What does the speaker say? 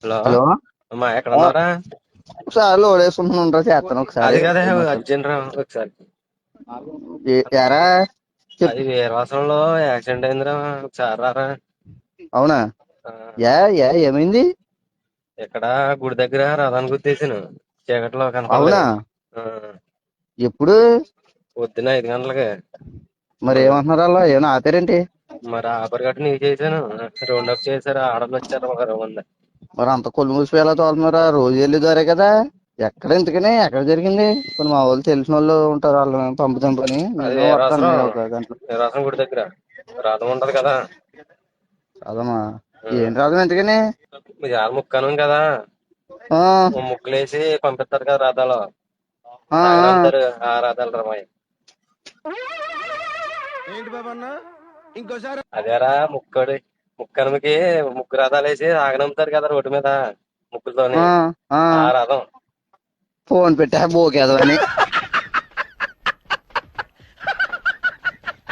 Hello. Hello. అమ్మా ఎక్కడ ఉన్నారా? ఒకసారి లోడ్ వేసుకుంటున్నా చేస్తాను ఒకసారి అది కదా మాట్లాడు. అర్జెంట్ రా ఒకసారి. యారా అది చెప్పు. వీరవాసంలో యాక్సిడెంట్ అయిందిరా, ఒకసారి రారా. అవునా? ఆ, ఏమైంది? ఇక్కడ గుడి దగ్గర రథాన్ని గుద్దేశాను. చీకట్లో అవునా? కనపడలేదు. ఆ, ఎప్పుడు? పొద్దున్న 5 గంటలకి. మరి ఏమంటున్నారు అలా ఏమైనా ఆపారేంటి? మరి ఆపరి గట్ట నీకు చేశాను. రౌండ్ అప్ చేశారు, ఆడలు వచ్చారు ఒక 20 మంది. మరి అంత కొలు మూసిపోయి ఎలా తోలుతున్నారా? రోజు వెళ్ళి దొరే కదా. ఎక్కడ ఇంతకనే ఎక్కడ జరిగింది? కొన్ని మా వాళ్ళు తెలిసిన వాళ్ళు ఉంటారు, వాళ్ళు పంపుతాం పని అది నేను వస్తాను వీరవాసరం, నేను ఒక గంటలో. వీరవాసరం గుడి దగ్గర రథం ఉంటది కదా. అదమ్మా. ఆ, ఏం రాదు ఇంతకని. ఇది ఆడ ముక్కను కదా. ఆ, ముక్కలేసి పంపిస్తారు కదా రథాలు. ఆ, ఆ. సాగనంతారు ఆ రథాలు రమాయి. ఏంటి బాబు అన్న ఇంకోసారి అదేరా ముక్కనుమకి ముగ్గు రథాలు వేసి ఆగనంపుతారు కదా రోడ్డు మీద ముక్కులతోని. ఆ, ఆ. ఆ రథం. ఫోన్ పెట్టా బోకేదో అని.